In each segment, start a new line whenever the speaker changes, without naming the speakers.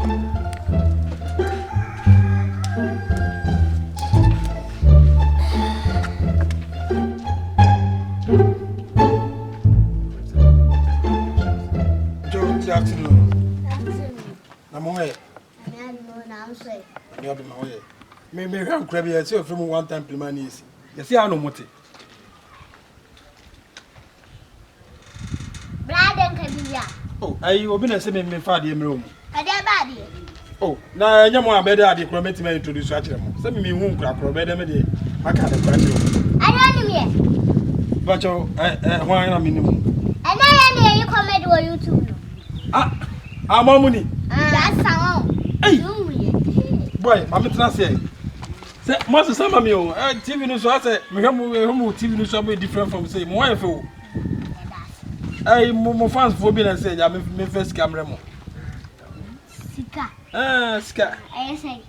Good afternoon. I'm away.
I'm sorry.
You'll be my way. Maybe I'm crabby. I see from one time Playman And Esi. You see, I know what it. Oh, I will be a semi father in room. Oh, now I know better at the promise me to do such a moment. Send me won't crack or better me. I can't have
I don't know.
but why am I minimum?
And I you comment or you too.
I'm money.
That's how.
Boy, I'm not saying. Master Samuel, TV news. I said, TV news will be different from say, my wife. I more fans for being and said, I'm my first camera.
Sika.
Ska.
I say.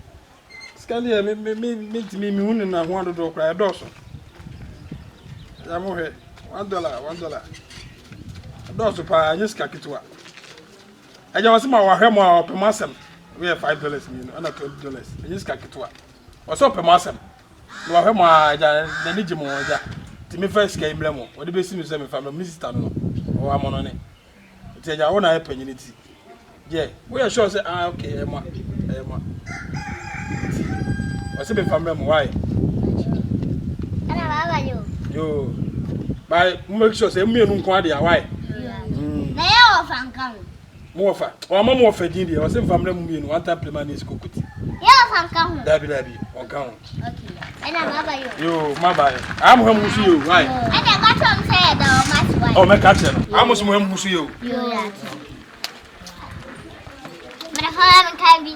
Scalia, me, and I want to do cry a dozen. I'm here. $1. A dozen pie, I just cack it to her. I just my hammer per massam. We have $5 and $20. I just cack it to her. Or so per massam. No, I have my the need more to me first came lemon. What the best news if I'm a Mrs. Tano or I'm on it. Tell you, I want to help unity. Yeah, we are sure say okay, Emma. I say if I'm why?
And I love you.
Yo, by make sure say me no kwa dia why?
Na ya ofankan.
Mo fa. O ma mo fa din dia. O say family mu bi no one time Playman And Esi Kokotii.
Ya ofankan.
Dabi, on kan.
Okay. And I love you.
Yo, my bye. I'm home with you, why?
And I got some say that
Oh, my catcher. I'm also home with you.
But if I'm kind,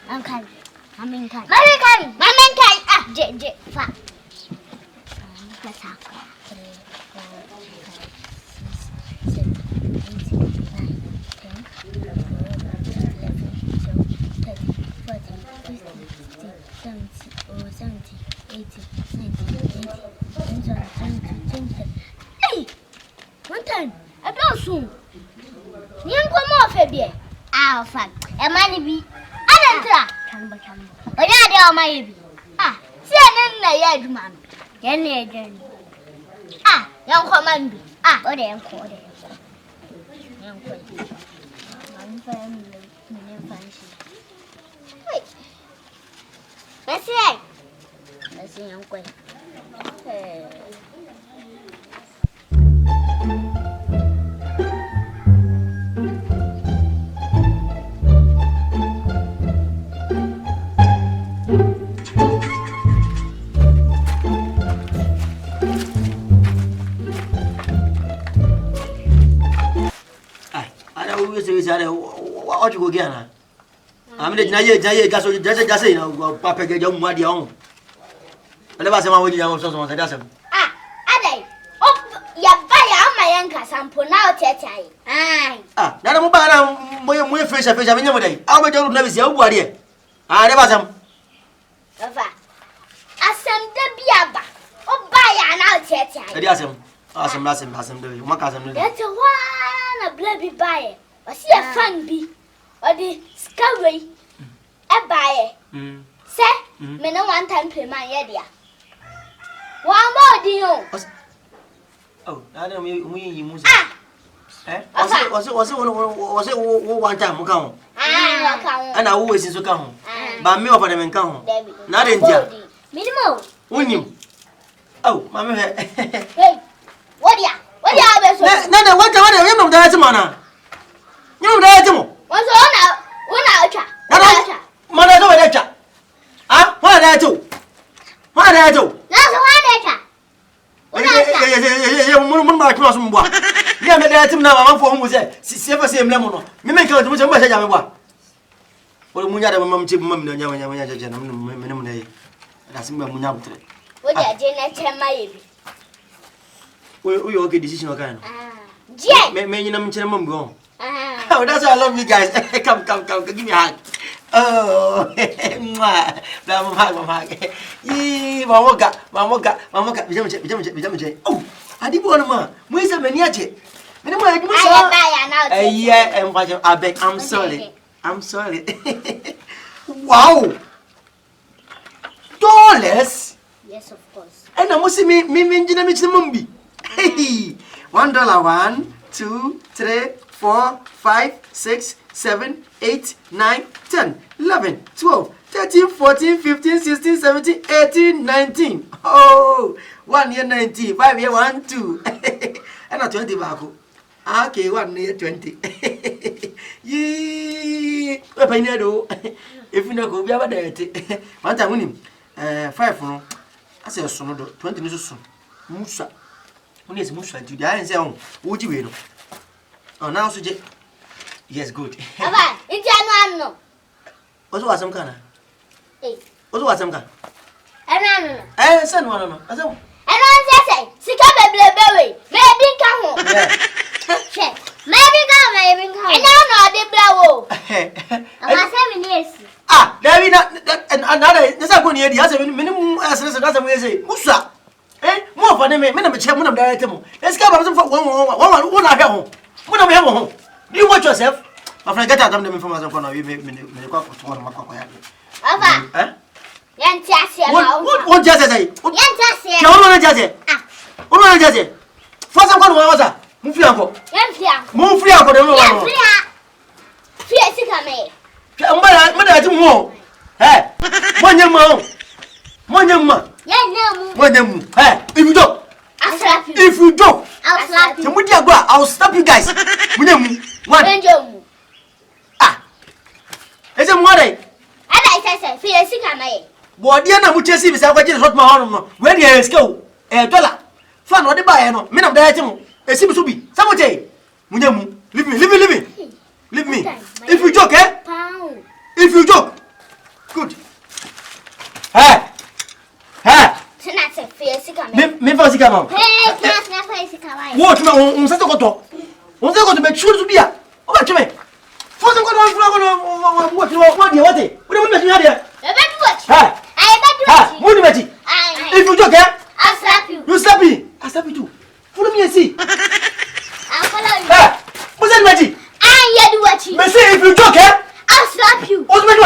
I'm kind. Hey, one time, I don't soon. You come off a beer. I'll find a money be. I don't know. But I don't my see, I didn't man. Again. Young command. What I am called. Young family. Wait. Let's see, young quay.
What you go again? I'm the Jay just say, Papa get young muddy on. I never said my way down someone that doesn't.
Ade. Oh, ya buy my anchor sample now, Tetai.
Now I'm about my fish. I mean, I'll be able to never see a word here. I never some.
I send the biaba. Oh, buy an out Tetai.
Awesome, my cousin.
That's a one a blabby buy. I see a fan bee. Or the scavery. A buy it. Say, me no one time pay my idea. One more deal.
Oh, I don't mean you must. Was it one time? Come. And I always is to come. But me over them and come. Not in jail.
Minimum.
Win you. Oh, Mamma.
Hey, what ya? What ya?
No, what you know that's mana. You know that's more.
What's on out?
Mother, no, lecture. What I do? What I do?
That's one
Yeah, me that him now. I'm for who say, see ever same lemon. Me make out much message. I'm what? Well, Munya, Mamma, Chip, Mamma, Yamaja, that's Munya.
What ya didn't my baby?
We okay decision again.
Jay,
may you know, Mum go. Oh, that's why I love you guys. Come, give me a hug. Oh, Mamoka. Oh, I didn't want to. Where's a maniac? I Yeah, and what I beg, I'm sorry. I'm sorry. Wow! $.
Yes, of course.
And I must see me mumbi. Hey, $1. 1, 2, 3, 4, 5, 6, 7, 8, 9, 10, 11, 12, 13, 14, 15, 16, 17, 18, 19. Oh, 1 year 19, 5 year 1, 2. And a 20 back. Okay, 1 year 20. Yee, what I know. If you know, go be about that. One time, winning 5 no. I say, son, 20 minutes. Musa. When is Musa? Do the iron say, oh, would you know? Oh, now, so yes, good.
Aba, it's a no.
What was some kind of? What was some kind?
And
I send one. I said,
I say, Sika Baby, maybe come home. Maybe come, and now not the blow. I'm 7 years.
Ah, there is not another. That's a good idea. As a minimum, as a way say, Musa. Eh, more for them, men of the chairman of the item. Let's go for one at home. What are we home? Do you watch yourself? My friend, get out of them from us. I'm going to be a cock of one of my cock. Eh? What just say? What just say? What just say? For some kind of water. Move your uncle. Move your uncle. Mother, do more. Eh? One young man. One young man. One young man. Eh? If you don't,
I'll slap you.
If you don't,
I'll slap you.
I'll stop you guys. One. Ah. Is it more?
I said, feel sick on me.
What dear, no, which is what my home. Where you go? $1. Fun what they buy, no. Men of the item. It seems to be. Someone say, leave me. Leave me. If you joke, eh? If you joke. Good. Hey.
Tonight, I feel sick on
Me fancy come on.
Hey, can't never sick on me.
What on such a go? On the go to make sure to be a. What to me? For some good on what you want? What do you want? What do you want here?
I bet what?
Ha! What do you want? If you joke, eh?
I'll slap you.
You slap me. I'll slap you too. Follow me and see.
I'll follow you.
Ha! What's that magic?
I do what you.
Me say if you joke, eh?
I'll slap you.
What's the matter?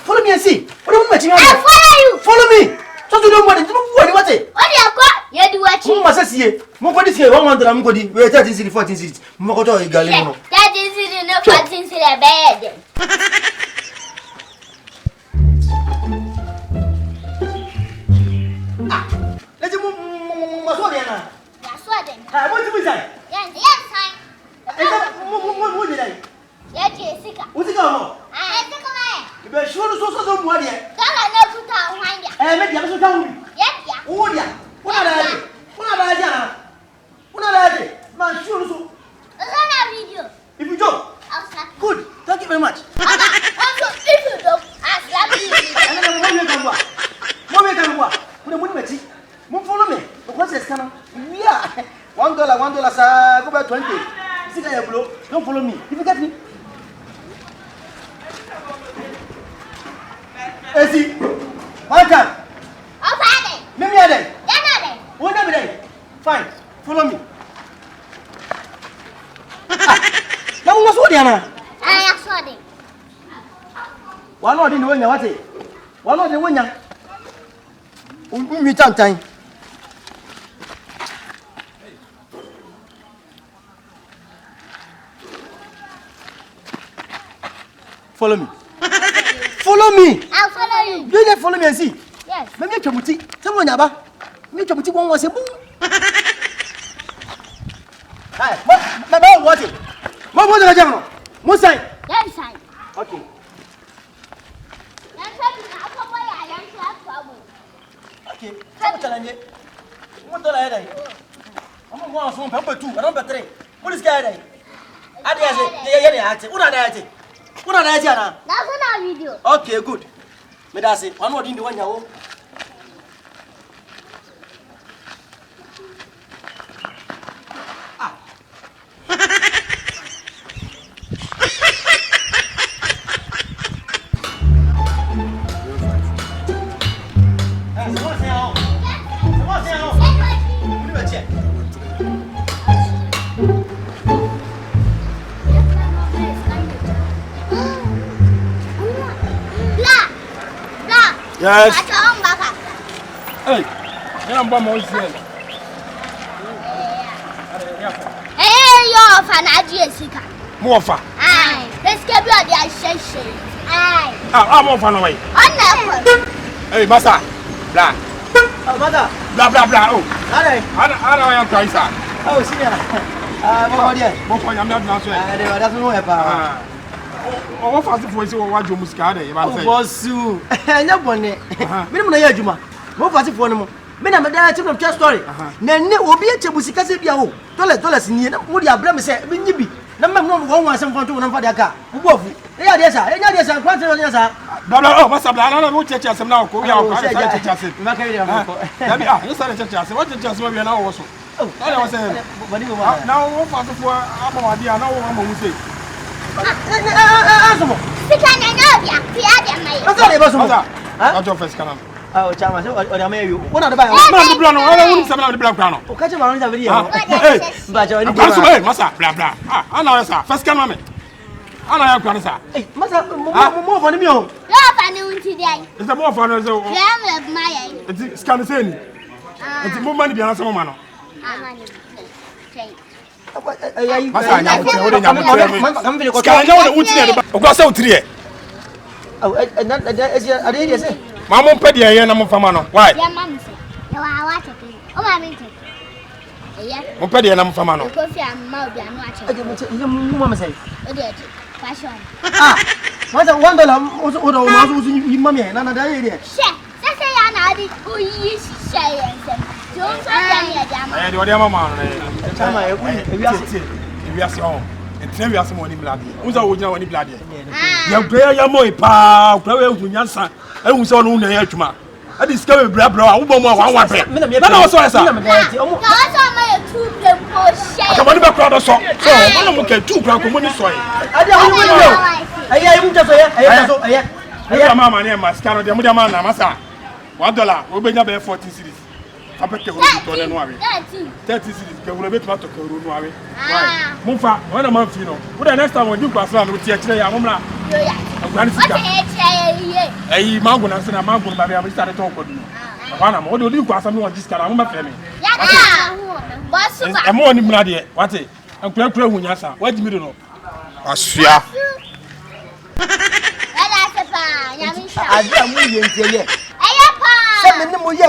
Follow me and see. What do you want?
I'll follow you.
Follow me. So you don't want it. What do you want?
What do you got? You do what you.
Must see. Moko this here 100 am go di. We 13 city 14 city. Moko to igale no.
That is in the 14 city bed.
Ah. Let's move maso dia na.
That's what then.
Ah, what you say?
Yes, fine.
Mo di dai.
Yeah, Jessica.
Uti ka mo.
Ah, Jessica mai.
Ibe so mo dia.
Don't I know to tell one ya.
Me dia so ka wi.
Yes, yeah.
O dia. Una da ja. Man sure so.
It's on a video.
If you joke.
I'll slap you.
Good. Thank you very much.
Also, if you don't, I'll slap you.
Move follow me. What's this kind of? Yeah. $1, sir. Go back 20. See that blow. Don't follow me. If you get me. Esi. One time.
I'll find it.
Maybe I did.
You're not it.
What am I? Fine. Follow me. Now what's what Diana?
I am sorry.
One not in the winner, what it? One not the winner. Meet time. Follow me. Follow me.
I'll follow you.
You just follow me and see.
Yes.
Maybe Chamuti. Someone Yaba. Maybe Chamuti won't was a boom. Hi. What it? What was the general? What side?
Yes, I.
Okay. Okay. Come challenge. What do I do? I'm going from number 2, number 3. What is guy? I say, what are they?
That's on our video.
Okay, good. Me da say, one more in the one yawo. Ah.
Yes. Hey, I'm going to say.
Hey, you're fan Esi.
More fun.
Aye, let's get your shame. Aye.
I'm off on away. Hey, Massa. Blah.
Oh, mother.
Blah, blah, blah. Oh,
Alright.
I don't have to answer.
Oh, see ya.
I'm not answering.
That's no help.
Oh, fast voice or what you must carry.
Boss, you. No one. Minimum Yajuma. More fast for no. Minimum direction of just story. Then will be a Chebusika Yahoo. $2 in the would you blame say, Minibi? Number one, some for 2 for the car. Who? Yes, I
Oh, Massa Blah, I will check us now. Go out. What the just maybe an hour or so. Oh, I was saying, now, fast for our idea, now I'm going to say. What's your first canal?
Oh, Chamas, or I may you. What are the black?
Some of the black panel.
Catch him on the video. But
you're Massa, blah, blah. I know, sir. First come on. I know, Granessa.
Hey, Massa, more for me.
You're funny today.
It's a more fun as a
my.
it's kind of saying. It's more money behind some man. Mamma Pedia, and I'm from Mano. Why?
Your mum said, "No, I watch it. Oh, I mean,
Mopedia, and I'm from Mano.
coffee and mouth and watch it.
Mama say,
Fashion.
what's a $1 was in mommy and another idea.
Share. That's a lady who is saying, don't
I do your mamma. We are so. And tell me some money bloody. Who's our only bloody? Your prayer, your boy, pa, prayer to Yansa. I was on the edge. I discovered blah blah. Who more one thing? No, also, I saw.
my 2
Come on, back crowd. So, I'm okay. 2 crowd money. Sorry. I am mamma near my scar. The Mudaman, Massa. $1. We'll be up 40 cities. I bet you will be 30 cities. They will be to Corona. Mufa, 1 month, you know. What the next time when you pass around with your chair, Mamma? Hey, Mango, and Sena Mango, I started talking with you. What do you pass on this car? I'm a family. I'm more than bloody. What it? I'm playing when you answer. What do you know? I swear.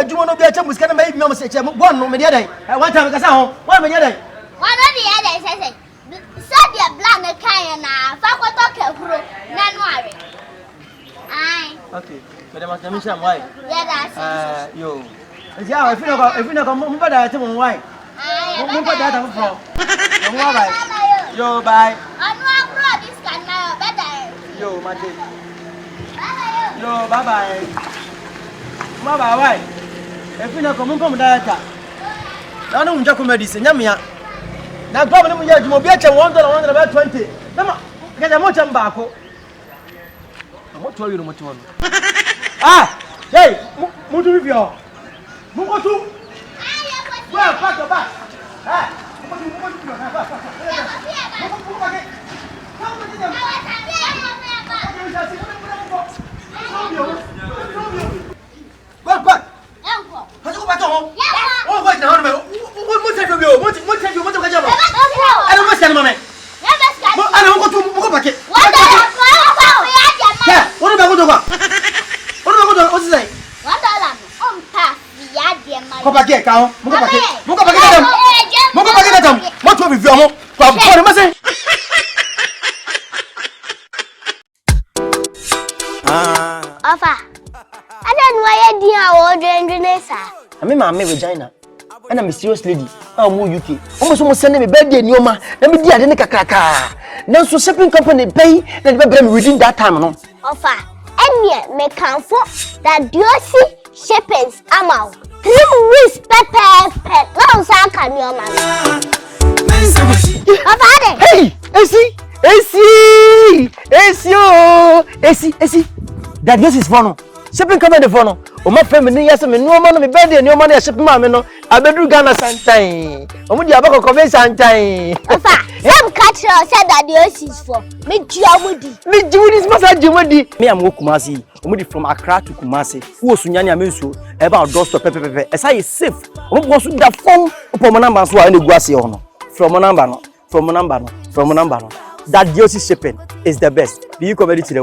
You want to be a chum was going to make me say, one moment, one time I saw 1 minute.
One of the others said, Sadia Blanc, Kayana, Fakotaka, January. Aye.
Okay, but I must have some why.
Yeah,
Yo. Yeah, if you know, I'm better to why. I'm better from. Yo, bye.
I'm not brought this can now better.
Yo, Mate. Yo, bye bye. Mama, why? If you know, come data. I don't just come medicine. Yamia. Now, probably you will be at $1 about 20. Come get a motion back. What told you much one? Ah, hey, Mutu Rivio. Mutu. Well, pack the back. Ah, Go back. Let's go back home. Oh, wait, now, what take you? What take you? What take you? I don't want to mamma. I don't want to go back. What about what about? What's it? Go back here, cow. Go back here. Go back here. Go back here. What will be your home?
Offer. I don't know why I didn't order
I mean, my vagina. And I'm a serious lady. I'm more UK. Almost sending me birthday in your man. Let me dear the cracker. Now, so shipping company pay and be within that time. No
offer. And yet, make comfort that Esi shepherds amount 3 weeks pepper. No, sir, can your man.
Hey, Esi, oh, Esi. That this is fun. shipping company for no. O ma fe me ni yes me no ma no me birthday ni o ma na ship ma me no. Abedu Ghana santan. O mu di abako ko santan.
Afa, some catcher said that the Esi is for me Jumudi.
Me Jumudi masa Jumudi. Me am Kumasi. O mu di from Accra to Kumasi. Wo sunyani amenso e ba doorstop pepepepe. Esa is safe. O mo so da phone upon my number so I na guase ho no. From my number no. That Esi shipping is the best. Be you comedy today.